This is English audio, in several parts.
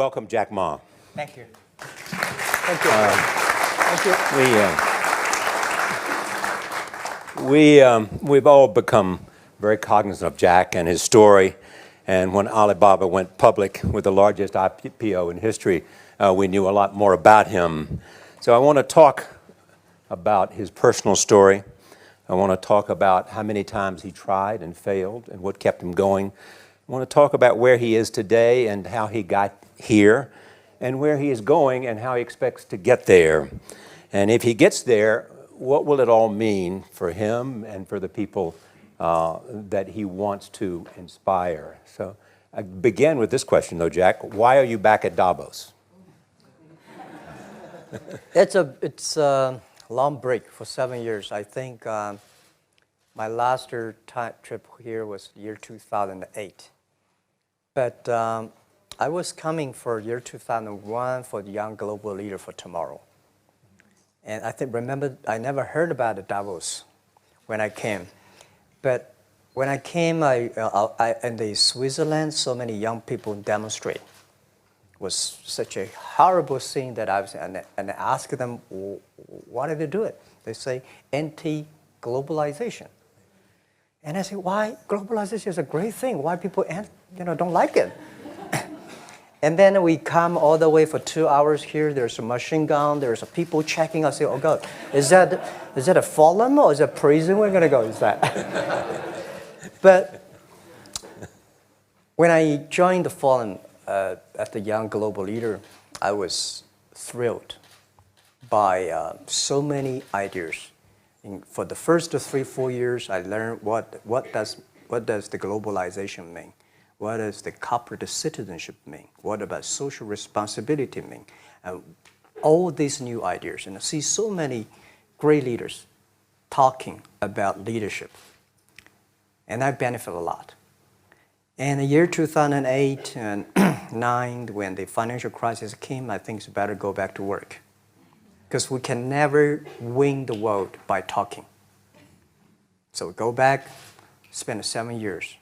welcome jackma. Thank you. Thank you. We've all become very cognizant of Jack and his story. And when Alibaba went public with the largest IPO in history, we knew a lot more about him. So I want to talk about his personal story. I want to talk about how many times he tried and failed and what kept him going. I want to talk about where he is today and how he got here, and where he is going and how he expects to get there. And if he gets there, what will it all mean for him and for the people that he wants to inspire? So I begin with this question, though, Jack. Why are you back at Davos? It's a long break for 7 years. I think my last trip here was year 2008. But I was coming for year 2001 for the Young Global Leader for Tomorrow. And remember, I never heard about the Davos when I came. But when I came, in the Switzerland, so many young people demonstrate. It was such a horrible scene that I was, and I asked them, why did they do it? They say, anti-globalization. And I say, why? Globalization is a great thing. Why people don't like it? And then we come all the way for 2 hours here. There's a machine gun. There's a people checking us. Say, oh God, is that a forum or is it a prison? We're gonna go. Is that? But when I joined the forum as the Young Global Leader, I was thrilled by so many ideas. For the first 3-4 years, I learned what does the globalization mean. What does the corporate citizenship mean? What about social responsibility mean? All these new ideas, and I see so many great leaders talking about leadership, and I benefit a lot. And the year 2008 and 2009, when the financial crisis came, I think it's better go back to work, because we can never win the world by talking. So go back, spend 7 years.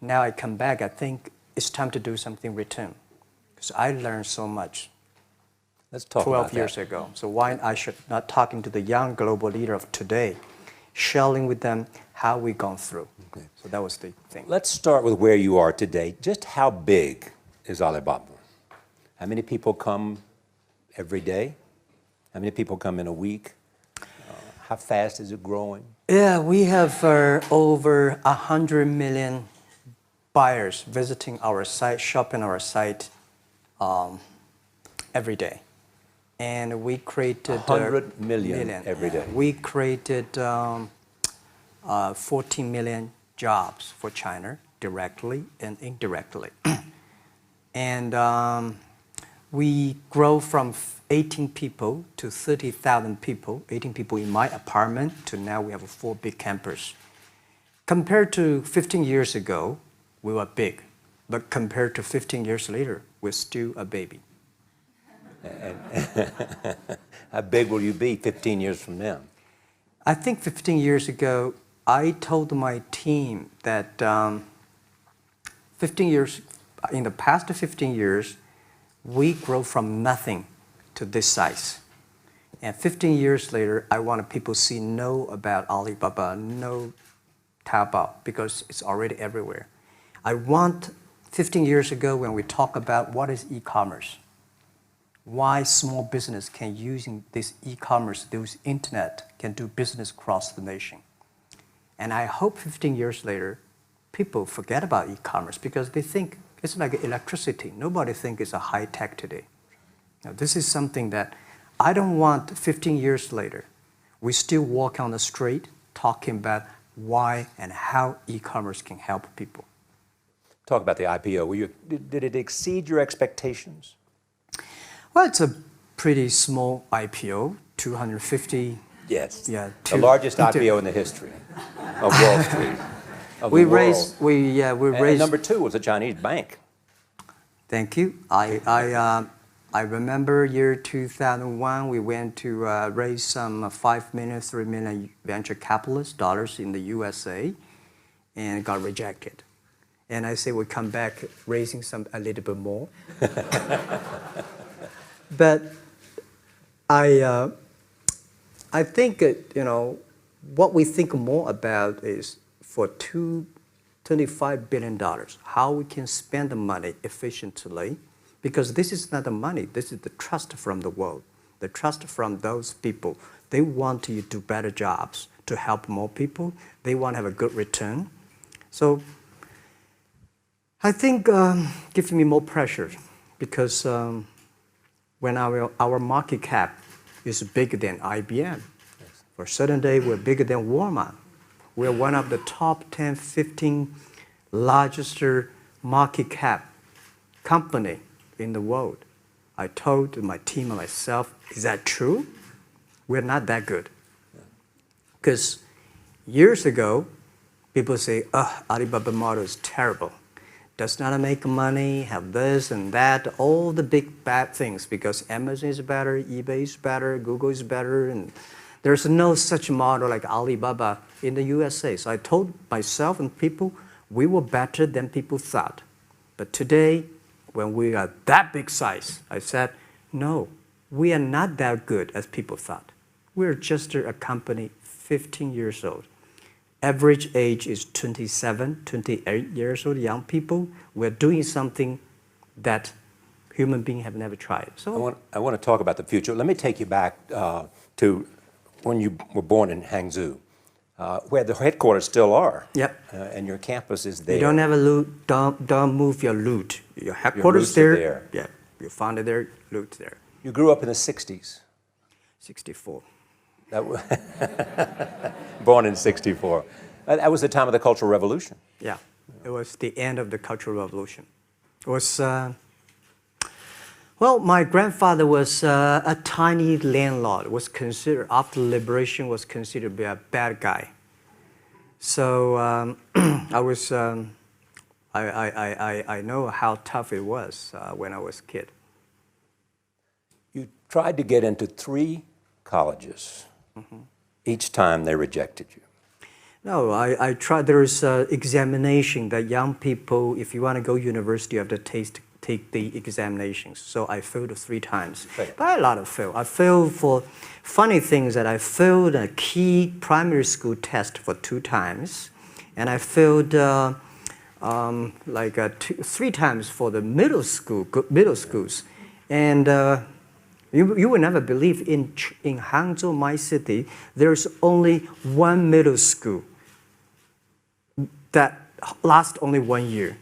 Now I come back, I think it's time to do something return. Because I learned so much. Let's talk 12 years ago. So why I should not talking to the young global leader of today, sharing with them how we've gone through. Okay. So that was the thing. Let's start with where you are today. Just how big is Alibaba? How many people come every day? How many people come in a week? How fast is it growing? Yeah, we have over 100 million buyers visiting our site, shopping our site every day. And we created 100 million every day. We created 14 million jobs for China, directly and indirectly. And we grow from 18 people to 30,000 people, 18 people in my apartment, to now we have a 4 big campus. Compared to 15 years ago, we were big, but compared to 15 years later, we're still a baby. How big will you be 15 years from now? I think 15 years ago, I told my team that 15 years, in the past 15 years, we grow from nothing to this size. And 15 years later, I want people to know about Alibaba, know Taobao, because it's already everywhere. I want 15 years ago when we talk about what is e-commerce, why small business can using this e-commerce, this internet, can do business across the nation. And I hope 15 years later, people forget about e-commerce because they think it's like electricity. Nobody thinks it's a high tech today. Now, this is something that I don't want 15 years later, we still walk on the street talking about why and how e-commerce can help people. Talk about the IPO. Did it exceed your expectations? Well, it's a pretty small IPO, 250. Yes. Yeah. The largest IPO in the history of Wall Street. We raised. And number 2 was a Chinese bank. Thank you. I remember year 2001. We went to raise some 5 million, 3 million venture capitalist dollars in the USA, and got rejected. And I say we come back raising a little bit more. But I think, what we think more about is for $25 billion, how we can spend the money efficiently, because this is not the money, this is the trust from the world, the trust from those people. They want you to do better jobs, to help more people. They want to have a good return. So I think gives me more pressure, because when our market cap is bigger than IBM, for a certain day we're bigger than Walmart. We're one of the top 10, 15 largest market cap company in the world. I told my team and myself, is that true? We're not that good. Because years ago, people say, Alibaba model is terrible. Does not make money, have this and that, all the big bad things, because Amazon is better, eBay is better, Google is better, and there's no such model like Alibaba in the USA. So I told myself and people, we were better than people thought. But today, when we are that big size, I said, no, we are not that good as people thought. We're just a company 15 years old. Average age is 27, 28 years old, young people. We're doing something that human beings have never tried. So I want to talk about the future. Let me take you back to when you were born in Hangzhou, where the headquarters still are. Yep. And your campus is there. You don't have a loot, don't move your loot. Your headquarters there. Yeah, you found it there, loot there. You grew up in the 60s. 64. Born in 64. That was the time of the Cultural Revolution. Yeah, it was the end of the Cultural Revolution. It was, well, my grandfather was a tiny landlord, was considered, after liberation, was considered to be a bad guy. So I know how tough it was when I was a kid. You tried to get into 3 colleges. Mm-hmm. Each time they rejected you. No, I tried. There is an examination that young people, if you want to go to university, you have to take the examinations. So I failed 3 times. Right. But a lot of fail. I failed for funny things that I failed a key primary school test for 2 times. And I failed 3 times for the middle schools. And you will never believe in Hangzhou, my city, there's only 1 middle school that lasts only 1 year.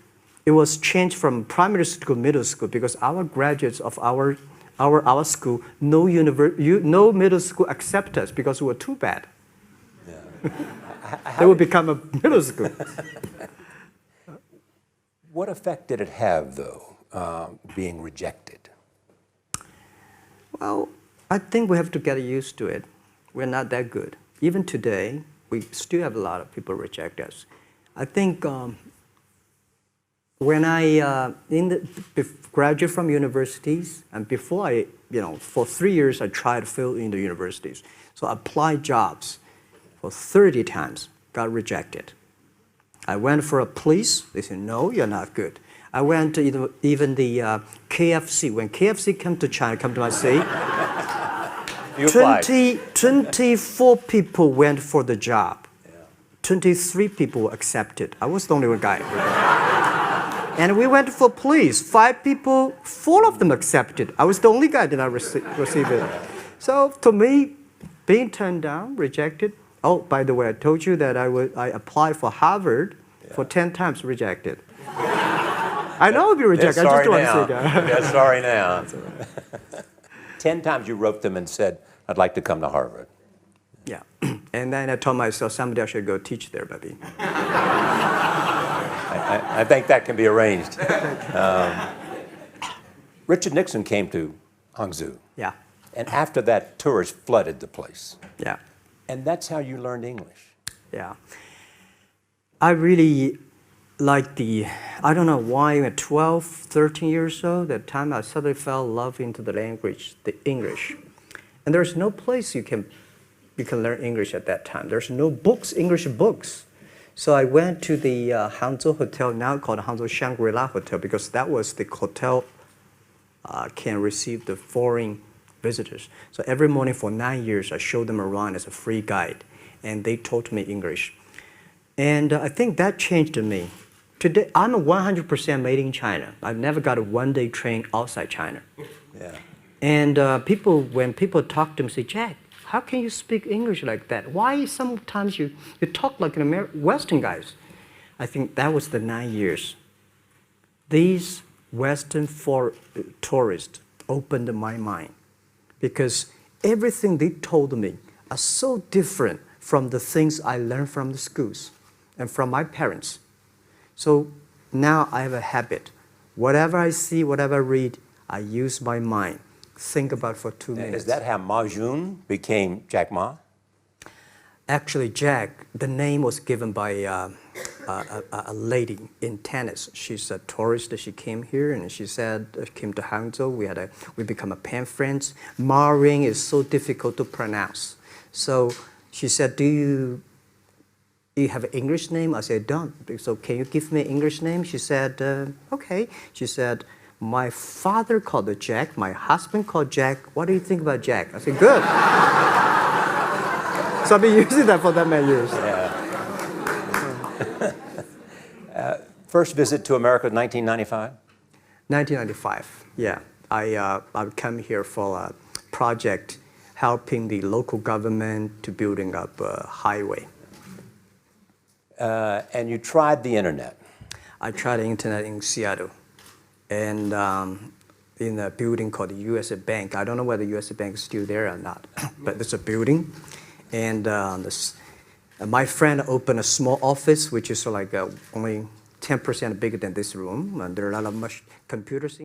It was changed from primary school to middle school because our graduates of our school, no middle school accept us because we were too bad. Yeah. They would become a middle school. What effect did it have, though, being rejected? Well, I think we have to get used to it. We're not that good. Even today, we still have a lot of people reject us. I think when I graduated from universities, and before I, for 3 years I tried to fill in the universities. So I applied jobs for 30 times, got rejected. I went for a police, they said, no, you're not good. I went to even the KFC. When KFC came to China, come to my city, 24 people went for the job. 23 people were accepted. I was the only one guy. And we went for police. 5 people, 4 of them accepted. I was the only guy that I received it. So to me, being turned down, rejected. Oh, by the way, I told you that I applied for Harvard for 10 times, rejected. I know I'll be rejected. I just don't want to say that. They're sorry now. 10 times you wrote them and said, I'd like to come to Harvard. Yeah. And then I told myself, someday I should go teach there, baby. I think that can be arranged. Richard Nixon came to Hangzhou. Yeah. And after that, tourists flooded the place. Yeah. And that's how you learned English. Yeah. I really like I don't know why, at 12, 13 years old, that time I suddenly fell in love into the language, the English. And there's no place you can learn English at that time. There's no books, English books. So I went to the Hangzhou Hotel, now called Hangzhou Shangri-La Hotel, because that was the hotel can receive the foreign visitors. So every morning for 9 years, I showed them around as a free guide, and they taught me English. And I think that changed me. Today, I'm 100% made in China. I've never got a one-day train outside China. Yeah. And when people talk to me, say, Jack, how can you speak English like that? Why sometimes you talk like an Western guys? I think that was the 9 years. These Western tourists opened my mind because everything they told me are so different from the things I learned from the schools and from my parents. So now I have a habit. Whatever I see, whatever I read, I use my mind. Think about for 2 minutes. Is that how Ma Jun became Jack Ma? Actually, Jack, the name was given by a lady in tennis. She's a tourist. She came here and she said, came to Hangzhou. We become a pen friends. Ma Ring is so difficult to pronounce. So she said, do you have an English name? I said, don't. So can you give me an English name? She said, okay. She said, my father called it Jack. My husband called Jack. What do you think about Jack? I said, good. So I've been using that for that many years. Yeah. First visit to America, 1995? 1995, yeah. I come here for a project helping the local government to building up a highway. And you tried the internet. I tried the internet in Seattle. And in a building called the U.S. Bank. I don't know whether the U.S. Bank is still there or not, but it's a building. And my friend opened a small office, which is like only 10% bigger than this room. And there are a lot of computers